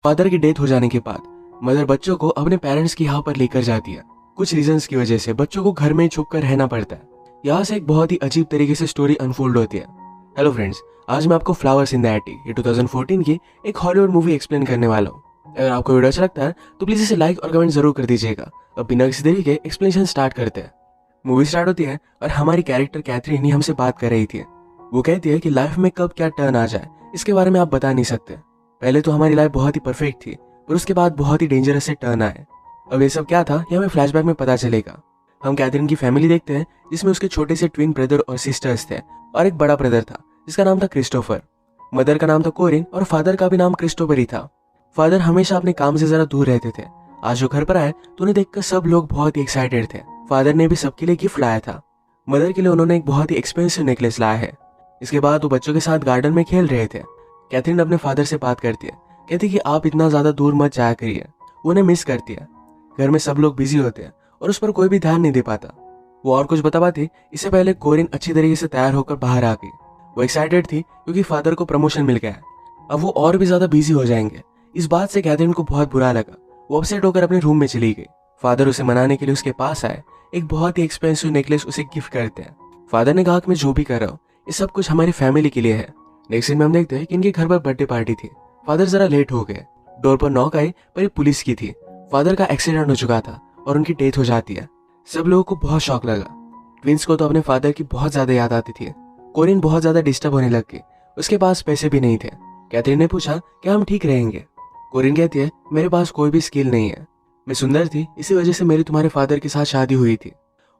Father की death हो जाने के बाद मदर बच्चों को अपने पेरेंट्स की यहाँ पर लेकर जाती है। कुछ रीजंस की वजह से बच्चों को घर में ही छुप कर रहना पड़ता है। यहाँ से एक बहुत ही अजीब तरीके से स्टोरी अनफोल्ड होती है। हेलो फ्रेंड्स, आज मैं आपको फ्लावर्स इन द एटी 2014 की एक हॉलीवुड मूवी एक्सप्लेन करने वाला हूँ। अगर आपको वीडियो अच्छा लगता है तो प्लीज इसे लाइक और कमेंट जरूर कर दीजिएगा। अब बिना किसी देरी के एक्सप्लेनेशन स्टार्ट करते हैं। मूवी स्टार्ट होती है और हमारी कैरेक्टर कैथरीन ही हमसे बात कर रही थी। वो कहती है कि लाइफ में कब क्या टर्न आ जाए इसके बारे में आप बता नहीं सकते। पहले तो हमारी लाइफ बहुत ही परफेक्ट थी पर उसके बाद बहुत ही डेंजरस से टर्न आए। अब ये सब क्या था ये हमें फ्लैशबैक में पता चलेगा। हम कैथरीन की फैमिली देखते हैं जिसमें उसके छोटे से ट्विन ब्रदर और सिस्टर्स थे और एक बड़ा ब्रदर था जिसका नाम था क्रिस्टोफर। मदर का नाम था कोरिन और फादर का भी नाम क्रिस्टोफर ही था। फादर हमेशा अपने काम से जरा दूर रहते थे। आज वो घर पर आए तो उन्हें देखकर सब लोग बहुत ही एक्साइटेड थे। फादर ने भी सबके लिए गिफ्ट लाया था। मदर के लिए उन्होंने एक बहुत ही एक्सपेंसिव नेकलेस लाया है। इसके बाद वो बच्चों के साथ गार्डन में खेल रहे थे। कैथरीन अपने फादर से बात करती है, कहती कि आप इतना ज्यादा दूर मत जाया करिए। वो उन्हें मिस करती है। घर में सब लोग बिजी होते हैं और उस पर कोई भी ध्यान नहीं दे पाता। वो और कुछ बता पाती इससे पहले कोरिन अच्छी तरीके से तैयार होकर बाहर आ गई। वो एक्साइटेड थी क्योंकि फादर को प्रमोशन मिल गया है। अब वो और भी ज्यादा बिजी हो जाएंगे। इस बात से कैथरीन को बहुत बुरा लगा। वो अपसेट होकर अपने रूम में चली गई। फादर उसे मनाने के लिए उसके पास आए। एक बहुत ही एक्सपेंसिव नेकलेस उसे गिफ्ट करते हैं। फादर ने कहा कि मैं जो भी कर रहा हूँ ये सब कुछ हमारी फैमिली के लिए है। नेक्स्ट सीन में हम देखते हैं कि इनके घर पर बर्थडे पार्टी थी। फादर जरा लेट हो गए। डोर पर नॉक आई पर ये पुलिस की थी। फादर का एक्सीडेंट हो चुका था और उनकी डेथ हो जाती है। सब लोगों को बहुत शॉक लगा। ट्विंस को तो अपने फादर की बहुत ज्यादा याद आती थी। कोरिन बहुत ज्यादा डिस्टर्ब होने लग गई। उसके पास पैसे भी नहीं थे। कैथरीन ने पूछा क्या हम ठीक रहेंगे। कोरिन कहती है मेरे पास कोई भी स्किल नहीं है। मैं सुंदर थी इसी वजह से मेरी तुम्हारे फादर के साथ शादी हुई थी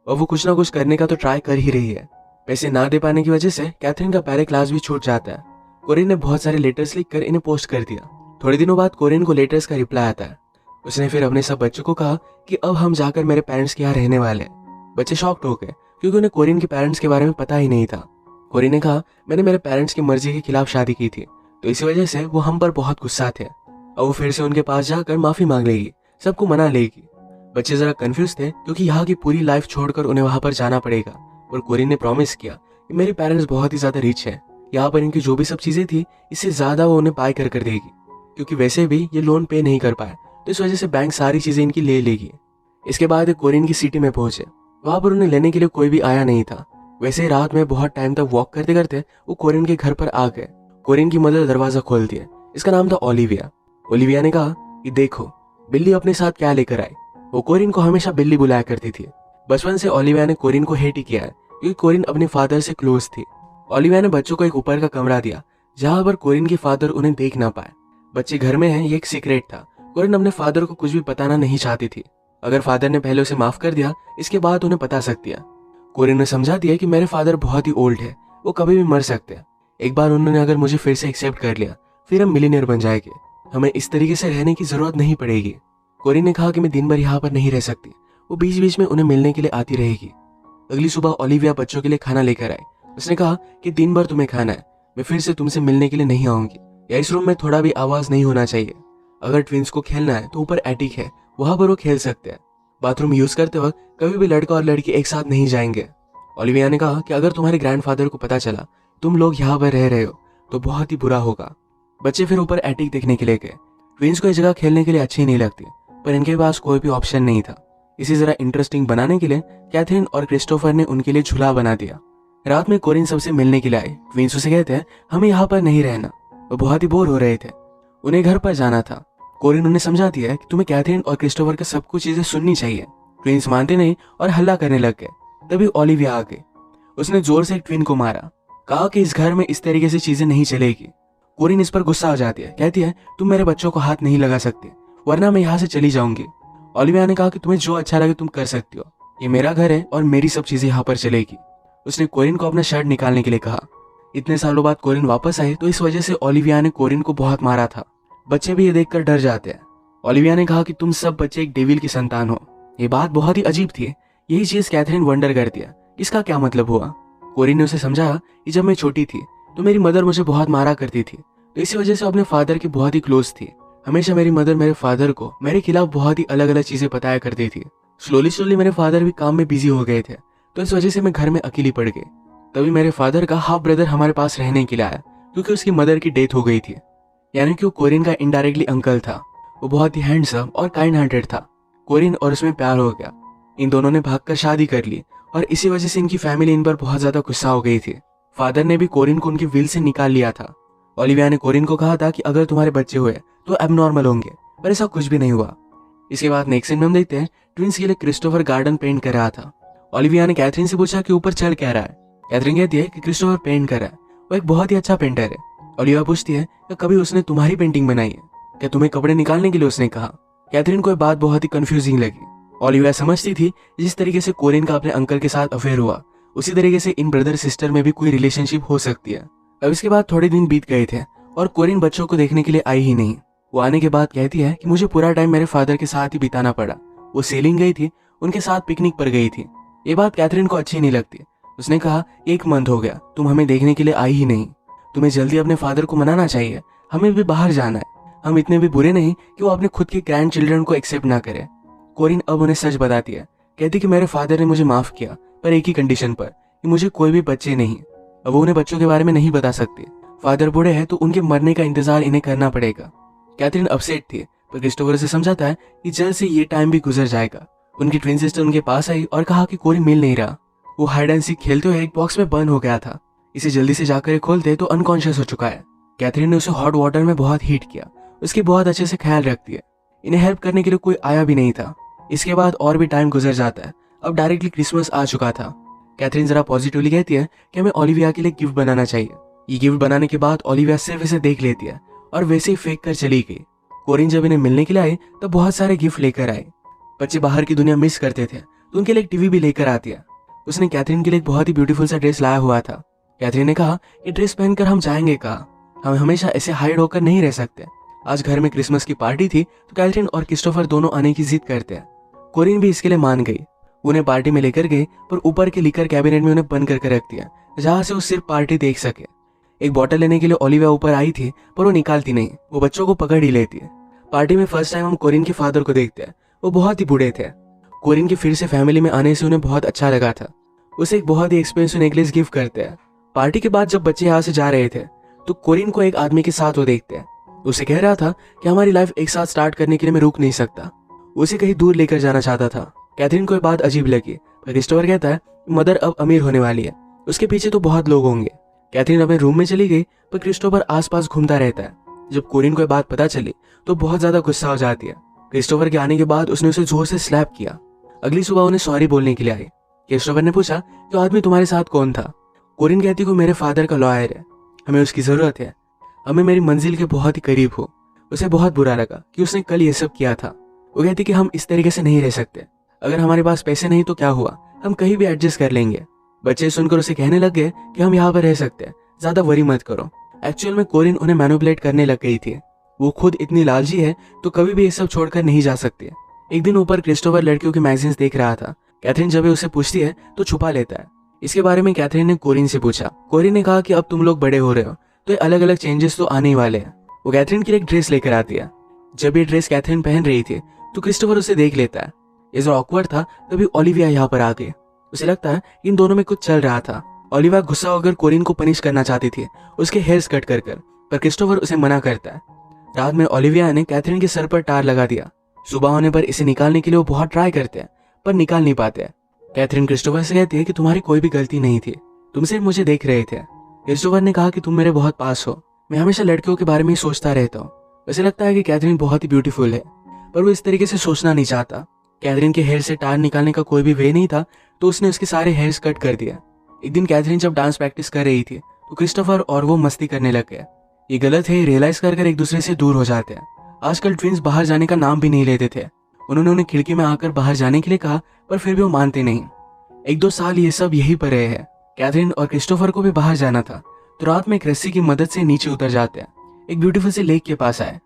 और वो कुछ ना कुछ करने का तो ट्राई कर ही रही है। पैसे ना दे पाने की वजह से कैथरीन का पैरे क्लास भी छूट जाता है। कोरिन ने बहुत सारे लेटर्स लिखकर इन्हें पोस्ट कर दिया। थोड़े दिनों बाद कोरिन को लेटर्स का रिप्लाई आता है। उसने फिर अपने सब बच्चों को कहा कि अब हम जाकर मेरे पेरेंट्स के यहाँ रहने वाले हैं। बच्चे शॉक्ड हो गए क्योंकि उन्हें कोरिन के पेरेंट्स के बारे में पता ही नहीं था। कोरिन ने कहा मैंने मेरे पेरेंट्स की मर्जी के खिलाफ शादी की थी तो इसी वजह से वो हम पर बहुत गुस्सा थे। अब वो फिर से उनके पास जाकर माफी मांग लेगी, सबको मना लेगी। बच्चे जरा कंफ्यूज थे क्योंकि यहाँ की पूरी लाइफ छोड़कर उन्हें वहां पर जाना पड़ेगा। और कोरिन ने प्रॉमिस किया कि मेरे पेरेंट्स बहुत ही ज्यादा रिच है, यहाँ पर इनकी जो भी सब चीजें थी इससे ज्यादा वो उन्हें बाय कर देगी क्योंकि वैसे भी ये लोन पे नहीं कर पाए तो इस वजह से बैंक सारी चीजें इनकी ले लेगी। इसके बाद कोरिन की सिटी में पहुंचे। वहां पर उन्हें लेने के लिए कोई भी आया नहीं था। वैसे ही रात में बहुत टाइम तक वॉक करते करते वो कोरिन के घर पर आ गए। कोरिन की मदर दरवाजा खोलती है। इसका नाम था ओलिविया। ओलिविया ने कहा कि देखो बिल्ली अपने साथ क्या लेकर आई। वो कोरिन को हमेशा बिल्ली बुलाया करती थी। बचपन से ओलिविया ने कोरिन को हेट ही किया है क्योंकि कोरिन अपने फादर से क्लोज थी। ओलिविया ने बच्चों को एक ऊपर का कमरा दिया जहां पर कोरिन के फादर उन्हें देख ना पाए। बच्चे घर में हैं ये एक सीक्रेट था। कोरिन अपने फादर को कुछ भी बताना नहीं चाहती थी। अगर फादर ने पहले उसे माफ कर दिया इसके बाद उन्हें बता सकती है। कोरिन ने समझा दिया कि मेरे फादर बहुत ही ओल्ड है, वो कभी भी मर सकते हैं। एक बार उन्होंने अगर मुझे फिर से एक्सेप्ट कर लिया फिर हम मिलीनियर बन जाएंगे। हमें इस तरीके से रहने की जरूरत नहीं पड़ेगी। कोरिन ने कहा कि मैं दिन भर यहाँ पर नहीं रह सकती। वो बीच बीच में उन्हें मिलने के लिए आती रहेगी। अगली सुबह ओलिविया बच्चों के लिए खाना लेकर आई। उसने कहा कि दिन भर तुम्हें खाना है, मैं फिर से तुमसे मिलने के लिए नहीं आऊंगी या इस रूम में थोड़ा भी आवाज नहीं होना चाहिए। अगर ट्विंस को खेलना है तो ऊपर एटिक है, वहां पर वो खेल सकते हैं। बाथरूम यूज करते वक्त कभी भी लड़का और लड़की एक साथ नहीं जाएंगे। ओलिविया ने कहा कि अगर तुम्हारे ग्रैंडफादर को पता चला तुम लोग यहाँ पर रह रहे हो तो बहुत ही बुरा होगा। बच्चे फिर ऊपर एटिक देखने के लिए गए। ट्विंस को ये जगह खेलने के लिए अच्छी नहीं लगती पर इनके पास कोई भी ऑप्शन नहीं था। इसी जरा इंटरेस्टिंग बनाने के लिए कैथरीन और क्रिस्टोफर ने उनके लिए झूला बना दिया। रात में कोरिन सबसे मिलने के लिए आई। ट्विंस उसे कहते हैं हमें यहाँ पर नहीं रहना। वो बहुत ही बोर हो रहे थे, उन्हें घर पर जाना था। कोरिन उन्हें समझाती है कि तुम्हें कैथरीन और क्रिस्टोफर का सब कुछ चीजें सुननी चाहिए। ट्विंस मानते नहीं और हल्ला करने लग गए। तभी ओलिविया आ गई। उसने जोर से एक ट्विन को मारा। कहा कि इस घर में इस तरीके से चीजें नहीं चलेगी। कोरिन इस पर गुस्सा हो जाती है, कहती है तुम मेरे बच्चों को हाथ नहीं लगा सकते वरना मैं यहाँ से चली जाऊंगी। ओलिविया ने कहा कि तुम्हें जो अच्छा लगे तुम कर सकती हो, ये मेरा घर है और मेरी सब चीजें यहाँ पर चलेगी। उसने कोरिन को अपना शर्ट निकालने के लिए कहा। इतने सालों बाद कोरिन वापस आई तो इस वजह से ओलिविया ने कोरिन को बहुत मारा था। बच्चे भी ये देखकर डर जाते हैं। ओलिविया ने कहा कि तुम सब बच्चे एक डेविल की संतान हो। ये बात बहुत ही अजीब थी। यही चीज कैथरीन वंडर करती है, इसका क्या मतलब हुआ। कोरिन ने उसे समझाया कि जब मैं छोटी थी तो मेरी मदर मुझे बहुत मारा करती थी तो इसी वजह से अपने फादर की बहुत ही क्लोज थी। हमेशा मेरी मदर मेरे फादर को मेरे खिलाफ बहुत ही अलग अलग चीजें बताया करती थी। स्लोली मेरे फादर भी काम में बिजी हो गए थे तो इस वजह से मैं घर में अकेली पड़ गई। तभी मेरे फादर का हाफ ब्रदर हमारे पास रहने के लिए आया क्योंकि उसकी मदर की डेथ हो गई थी। यानी कि वो कोरिन का इनडायरेक्टली अंकल था। वो बहुत ही हैंडसम और काइंड हार्टेड था। कोरिन और उसमें प्यार हो गया। इन दोनों ने भागकर शादी कर ली और इसी वजह से इनकी फैमिली इन पर बहुत ज्यादा गुस्सा हो गई थी। फादर ने भी कोरिन को उनकी विल से निकाल लिया था। ओलिविया ने कोरिन को कहा था कि अगर तुम्हारे बच्चे हुए तो एबनॉर्मल होंगे, पर ऐसा कुछ भी नहीं हुआ। इसके बाद नेक्स्ट सीन में हम देखते हैं ट्विंस के लिए क्रिस्टोफर गार्डन पेंट कर रहा था। ओलिविया ने कैथरीन से पूछा कि ऊपर चल क्या रहा है। कैथरीन कहती है कि क्रिस्टोफर पेंट कर रहा है, वो एक बहुत ही अच्छा पेंटर है। ओलिविया पूछती है कि कभी उसने तुम्हारी पेंटिंग बनाई है क्या, तुम्हें कपड़े निकालने के लिए उसने कहा। कैथरीन को यह बात बहुत ही कंफ्यूजिंग लगी। ओलिविया समझती थी जिस तरीके से कोरिन का अपने अंकल के साथ अफेयर हुआ उसी तरीके से इन ब्रदर सिस्टर में भी कोई रिलेशनशिप हो सकती है। अब इसके बाद थोड़े दिन बीत गए थे और कोरिन बच्चों को देखने के लिए आई ही नहीं। वो आने के बाद कहती है कि मुझे पूरा टाइम मेरे फादर के साथ ही बिताना पड़ा। वो सेलिंग गई थी, उनके साथ पिकनिक पर गई थी। ये बात कैथरीन को अच्छी नहीं लगती। उसने कहा 1 मंथ हो गया तुम हमें देखने के लिए आई ही नहीं। तुम्हें जल्दी अपने फादर को मनाना चाहिए, हमें भी बाहर जाना है। हम इतने भी बुरे नहीं कि वो अपने खुद के ग्रैंड चिल्ड्रन को एक्सेप्ट ना करे। कोरिन अब उन्हें सच बताती है, कहती कि मेरे फादर ने मुझे माफ किया, पर एक ही कंडीशन पर कि मुझे कोई भी बच्चे नहीं। अब वो उन्हें बच्चों के बारे में नहीं बता सकती। फादर बूढ़े हैं तो उनके मरने का इंतजार इन्हें करना पड़ेगा। कैथरीन अपसेट थी, पर क्रिस्टोफर से समझाता है कि जल्द से ये टाइम भी गुजर जाएगा। उनकी ट्विन सिस्टर उनके पास आई और कहा कि कोरिन मिल नहीं रहा। वो हाइड एंड सीक खेलते हुए एक बॉक्स में बंद हो गया था। इसे जल्दी से जाकर खोलते तो अनकॉन्शियस हो चुका है। कैथरीन ने उसे हॉट वाटर में बहुत हीट किया, उसकी बहुत अच्छे से ख्याल रखती है। इन्हें हेल्प करने के लिए कोई आया भी नहीं था। इसके बाद और भी टाइम गुजर जाता है। अब डायरेक्टली क्रिसमस आ चुका था। कैथरीन जरा पॉजिटिवली कहती है कि हमें ओलिविया के लिए गिफ्ट बनाना चाहिए। ये गिफ्ट बनाने के बाद ओलिविया सिर्फ इसे देख लेती है और वैसे ही फेंक कर चली गई। कोरिन जब इन्हें मिलने के लिए आए तब बहुत सारे गिफ्ट लेकर आए। बच्चे बाहर की दुनिया मिस करते थे तो उनके लिए एक टीवी भी लेकर आती है। उसने कैथरीन के लिए एक बहुत ही ब्यूटीफुल सा ड्रेस लाया हुआ था। कैथरीन ने कहा कि ड्रेस पहनकर हम जाएंगे कहाँ, हम हमेशा ऐसे हाइड होकर नहीं रह सकते। आज घर में क्रिसमस की पार्टी थी तो कैथरीन और क्रिस्टोफर दोनों आने की जिद करते हैं। कोरिन भी इसके लिए मान गई। उन्हें पार्टी में लेकर गए पर ऊपर के लिकर कैबिनेट में उन्हें बंद करके रख दिया जहां से वो सिर्फ पार्टी देख सके। एक बॉटल लेने के लिए ओलिविया ऊपर आई थी पर वो निकालती नहीं, वो बच्चों को पकड़ ही लेती है। पार्टी में फर्स्ट टाइम हम कोरिन के फादर को देखते हैं। वो बहुत ही बूढ़े थे। कोरिन के फिर से फैमिली में आने से उन्हें बहुत अच्छा लगा था। उसे एक बहुत ही एक्सपेंसिव नेकलेस गिफ्ट करते हैं। पार्टी के बाद जब बच्चे यहाँ से जा रहे थे तो कोरिन को एक आदमी के साथ वो देखते हैं। उसे कह रहा था कि हमारी लाइफ एक साथ स्टार्ट करने के लिए मैं रुक नहीं सकता। उसे कहीं दूर लेकर जाना चाहता था। कैथरीन को ये बात अजीब लगी, पर क्रिस्टोफर कहता है मदर अब अमीर होने वाली है, उसके पीछे तो बहुत लोग होंगे। कैथरीन अपने रूम में चली गई पर क्रिस्टोफर आसपास घूमता रहता है। जब कोरिन को ये बात पता चली तो बहुत ज्यादा गुस्सा हो जाती है। क्रिस्टोफर के आने के बाद उसने उसे जोर से स्लैप किया। अगली सुबह उन्हें सॉरी बोलने के लिए आई। क्रिस्टोफर ने पूछा कि आदमी तुम्हारे साथ कौन था। कोरिन कहती को मेरे फादर का लॉयर है, हमें उसकी जरूरत है, हमें मेरी मंजिल के बहुत ही करीब हो। उसे बहुत बुरा लगा कि उसने कल ये सब किया था। वो कहती कि हम इस तरीके से नहीं रह सकते, अगर हमारे पास पैसे नहीं तो क्या हुआ, हम कहीं भी एडजस्ट कर लेंगे। बच्चे सुनकर उसे कहने लग गए कि हम यहाँ पर रह सकते हैं, ज्यादा वरी मत करो। एक्चुअल में कोरिन उन्हें मैनिपुलेट करने लग गई थी। वो खुद इतनी लालची है तो कभी भी ये सब छोड़कर नहीं जा सकती। एक दिन ऊपर क्रिस्टोफर लड़कियों के मैगजीन्स देख रहा था। कैथरीन जब उसे पूछती है तो छुपा लेता है। इसके बारे में कैथरीन ने कोरिन से पूछा। कोरिन ने कहा कि अब तुम लोग बड़े हो रहे हो तो ये अलग अलग चेंजेस तो आने ही वाले हैं। वो कैथरीन के लिए एक ड्रेस लेकर आती है। जब ये ड्रेस कैथरीन पहन रही थी तो क्रिस्टोफर उसे देख लेता है। ये जो ऑकवर्ड था तभी ओलिविया यहाँ पर आ गई। उसे लगता है इन दोनों में कुछ चल रहा था। ओलिविया गुस्सा होकर कोरिन को पनिश करना चाहती थी, उसके हेयर्स कट कर पर क्रिस्टोफर उसे मना करता है। रात में ओलिविया ने कैथरीन के सर पर टार लगा दिया। सुबह होने पर इसे निकालने के लिए वो बहुत ट्राई करते हैं पर निकाल नहीं पाते। कैथरीन क्रिस्टोफर से कहती है कि तुम्हारी कोई भी गलती नहीं थी, तुम सिर्फ मुझे देख रहे थे। क्रिस्टोफर ने कहा कि तुम मेरे बहुत पास हो, मैं हमेशा लड़कियों के बारे में ही सोचता रहता हूँ। उसे लगता है कि कैथरीन बहुत ही ब्यूटीफुल है पर वो इस तरीके से सोचना नहीं चाहता। कैथरीन के हेयर से टार निकालने का कोई भी वे नहीं था तो उसने उसके सारे हेयर्स कट कर दिया। एक दिन कैथरीन जब डांस प्रैक्टिस कर रही थी तो क्रिस्टोफर और वो मस्ती करने लग गए। ये गलत है, रियलाइज कर एक दूसरे से दूर हो जाते हैं। आजकल ट्विंस बाहर जाने का नाम भी नहीं लेते थे। उन्होंने उन्हें खिड़की में आकर बाहर जाने के लिए कहा पर फिर भी वो मानते नहीं। 1-2 साल ये सब यही पर रहे हैं। कैथरीन और क्रिस्टोफर को भी बाहर जाना था तो रात में एक रस्सी की मदद से नीचे उतर जाते हैं। एक ब्यूटीफुल से लेक के पास आए।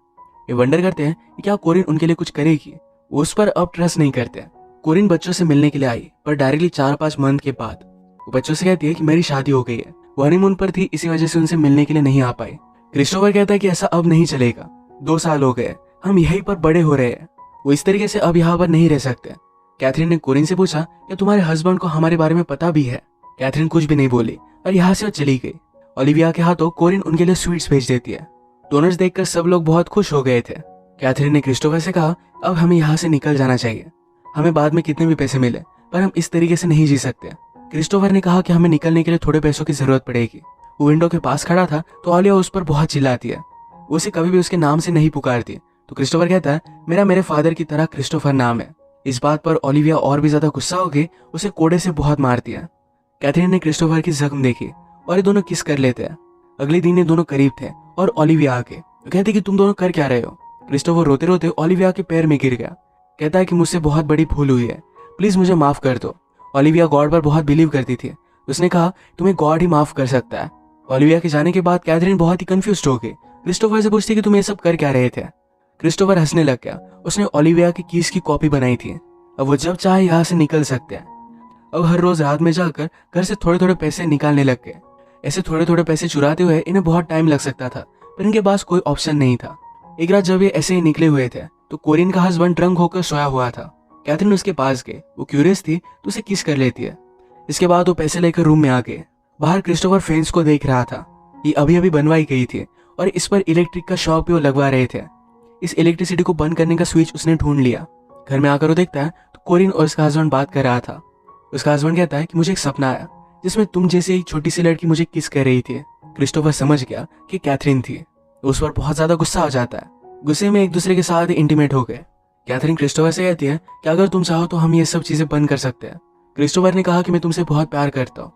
ये वंडर करते हैं कि क्या कोरिन उनके लिए कुछ करेगी। वो उस पर अब ट्रस्ट नहीं करते। कोरिन बच्चों से मिलने के लिए आई पर डायरेक्टली 4-5 मंथ के बाद वो बच्चों से कहती है कि मेरी शादी हो गई है। वो हनीमून पर थी, इसी वजह से उनसे मिलने के लिए नहीं आ पाई। क्रिस्टोफर कहता है कि ऐसा अब नहीं चलेगा, 2 साल हो गए, हम यहीं पर बड़े हो रहे हैं, वो इस तरीके से अब यहाँ पर नहीं रह सकते। कैथरीन ने कोरिन से पूछा कि तुम्हारे हस्बैंड को हमारे बारे में पता भी है। कैथरीन कुछ भी नहीं बोली और यहाँ से वो चली गई। ओलिविया के हाथों कोरिन उनके लिए स्वीट्स भेज देती है। डोनट्स देखकर सब लोग बहुत खुश हो गए थे। कैथरीन ने क्रिस्टोफर से कहा, अब हमें यहाँ से निकल जाना चाहिए। हमें बाद में कितने भी पैसे मिले, पर हम इस तरीके से नहीं जी सकते। क्रिस्टोफर ने कहा कि हमें निकलने के लिए थोड़े पैसों की जरूरत पड़ेगी। वो विंडो के पास खड़ा था तो ओलिविया उस पर बहुत चिल्लाती है। वो उसे कभी भी उसके नाम से नहीं पुकारती। तो क्रिस्टोफर कहता है, मेरे फादर की तरह क्रिस्टोफर नाम है। इस बात पर ओलिविया और भी ज्यादा गुस्सा होकर उसे कोड़े से बहुत मारती है। कैथरीन ने क्रिस्टोफर की जख्म देखी और ये दोनों किस कर लेते हैं। अगले दिन ये दोनों करीब थे और ओलिविया आके कहती कि तुम दोनों कर क्या रहे हो। क्रिस्टोफर रोते रोते ओलिविया के पैर में गिर गया। कहता है कि मुझसे बहुत बड़ी भूल हुई है, प्लीज मुझे माफ कर दो। ओलिविया गॉड पर बहुत बिलीव करती थी। उसने कहा, तुम्हें गॉड ही माफ कर सकता है। ओलिविया के जाने के बाद कैथरीन बहुत ही कंफ्यूज हो गई। क्रिस्टोफर से पूछती कि तुम ये सब कर क्या रहे थे। क्रिस्टोफर हंसने लग गया। उसने ओलिविया की कीज की कॉपी बनाई थी। अब वो जब चाहे यहाँ से निकल सकते हैं। अब हर रोज रात में जाकर घर से थोड़े थोड़े पैसे निकालने लग गए। ऐसे थोड़े थोड़े पैसे चुराते हुए इन्हें बहुत टाइम लग सकता था, पर इनके पास कोई ऑप्शन नहीं था। एक रात जब ये ऐसे ही निकले हुए थे तो कोरिन का हस्बैंड ड्रंक होकर सोया हुआ था। कैथरीन उसके पास गई। वो क्यूरियस थी तो उसे किस कर लेती है। इसके बाद वो पैसे लेकर रूम में आ गए। बाहर क्रिस्टोफर फेंस को देख रहा था। ये अभी अभी बनवाई गई थी और इस पर इलेक्ट्रिक का शॉक भी वो लगवा रहे थे। इस इलेक्ट्रिसिटी को बंद करने का स्विच उसने ढूंढ लिया। घर में आकर वो देखता है तो कोरिन और उसका हस्बैंड बात कर रहा था। उसका हस्बैंड कहता है कि मुझे एक सपना आया जिसमें तुम जैसे एक छोटी सी लड़की मुझे किस कर रही थी। क्रिस्टोफर समझ गया कि कैथरीन थी। उस पर बहुत ज्यादा गुस्सा हो जाता है। गुस्से में एक दूसरे के साथ इंटीमेट हो गए। कैथरीन क्रिस्टोफर से कहती है कि अगर तुम चाहो तो हम ये सब चीजें बंद कर सकते हैं। क्रिस्टोफर ने कहा कि मैं तुमसे बहुत प्यार करता हूँ।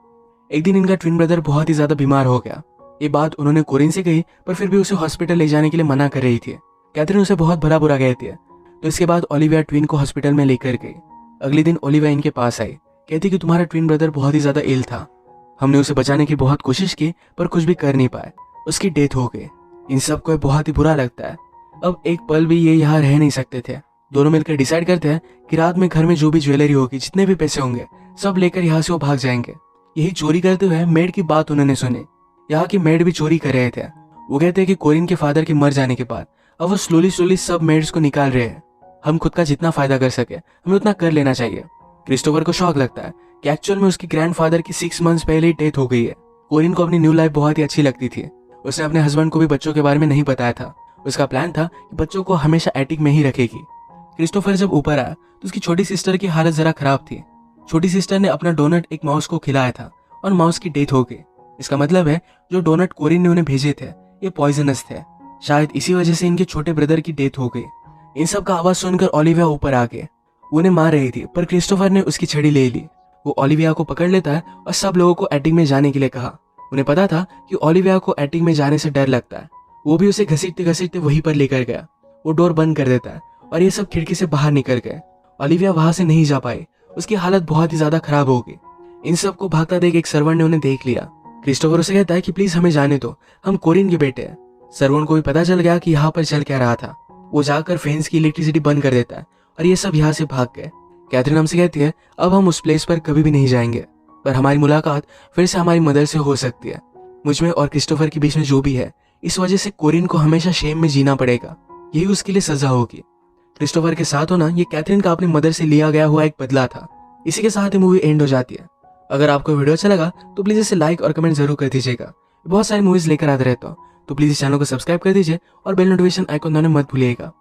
एक दिन इनका ट्विन ब्रदर बहुत ही ज्यादा बीमार हो गया। ये बात उन्होंने कोरिन से कही, पर फिर भी उसे हॉस्पिटल ले जाने के लिए मना कर रही थी। कैथरीन उसे बहुत भला बुरा कहती है। तो इसके बाद ओलिविया ट्विन को हॉस्पिटल में लेकर गई। अगले दिन ओलिविया इनके पास आई। कहती कि तुम्हारा ट्विन ब्रदर बहुत ही ज्यादा इल था। हमने उसे बचाने की बहुत कोशिश की पर कुछ भी कर नहीं पाए। उसकी डेथ हो गई। इन सबको बहुत ही बुरा लगता है। अब एक पल भी ये यहाँ रह नहीं सकते थे। दोनों मिलकर डिसाइड करते हैं कि रात में घर में जो भी ज्वेलरी होगी, जितने भी पैसे होंगे, सब लेकर यहाँ से वो भाग जाएंगे। यही चोरी करते हुए मेड की बात उन्होंने सुनी। यहाँ की मेड भी चोरी कर रहे थे। वो कहते हैं कि कोरिन के फादर के मर जाने के बाद अब वो स्लोली सब मेड्स को निकाल रहे हैं। हम खुद का जितना फायदा कर सके हमें उतना कर लेना चाहिए। क्रिस्टोफर को शौक लगता है कि एक्चुअल में उसके ग्रैंडफादर की 6 मंथ्स पहले ही डेथ हो गई है। कोरिन को अपनी न्यू लाइफ बहुत ही अच्छी लगती थी। उसने अपने हस्बैंड को भी बच्चों के बारे में नहीं बताया था। उसका प्लान था कि बच्चों को हमेशा एटिक में ही रखेगी। क्रिस्टोफर जब ऊपर आया तो उसकी छोटी सिस्टर की हालत जरा खराब थी। छोटी सिस्टर ने अपना डोनट एक माउस को खिलाया था और माउस की डेथ हो गई। इसका मतलब है जो डोनट कोरिन ने उन्हें भेजे थे ये पॉइजनस थे। शायद इसी वजह से इनके छोटे ब्रदर की डेथ हो गई। इन सब का आवाज सुनकर ओलिविया ऊपर आ गए। वो उन्हें मार रही थी पर क्रिस्टोफर ने उसकी छड़ी ले ली। वो ओलिविया को पकड़ लेता है और सब लोगों को एटिक में जाने के लिए कहा। उन्हें पता था कि ओलिविया को एटिक में जाने से डर लगता है। वो भी उसे घसीटते घसीटते वहीं पर लेकर गया। वो डोर बंद कर देता है और ये सब खिड़की से बाहर निकल गए। ओलिविया वहां से नहीं जा पाई। उसकी हालत बहुत ही ज्यादा खराब हो गई। इन सबको भागता देख एक सर्वेंट ने उन्हें देख लिया। क्रिस्टोफर उसे कहता है कि प्लीज हमें जाने दो, हम कोरिन के बेटे हैं। सर्वेंट को भी पता चल गया कि यहाँ पर चल क्या रहा था। वो जाकर फेंस की इलेक्ट्रिसिटी बंद कर देता है और ये सब यहाँ से भाग गए। कैथरीन हमसे कहती है अब हम उस प्लेस पर कभी भी नहीं जाएंगे, पर हमारी मुलाकात फिर से हमारी मदर से हो सकती है। मुझमें और क्रिस्टोफर के बीच में जो भी है, इस वजह से कोरिन को हमेशा शेम में जीना पड़ेगा। यही उसके लिए सजा होगी। क्रिस्टोफर के साथ होना ये कैथरीन का अपनी मदर से लिया गया हुआ एक बदला था। इसी के साथ ही मूवी एंड हो जाती है। अगर आपको वीडियो अच्छा लगा तो प्लीज इसे लाइक और कमेंट जरूर कर दीजिएगा। बहुत सारी मूवीज लेकर आते रहता हूँ, तो प्लीज इस चैनल को सब्सक्राइब कर दीजिए और बेल नोटिफिकेशन आइकन दबाना मत भूलिएगा।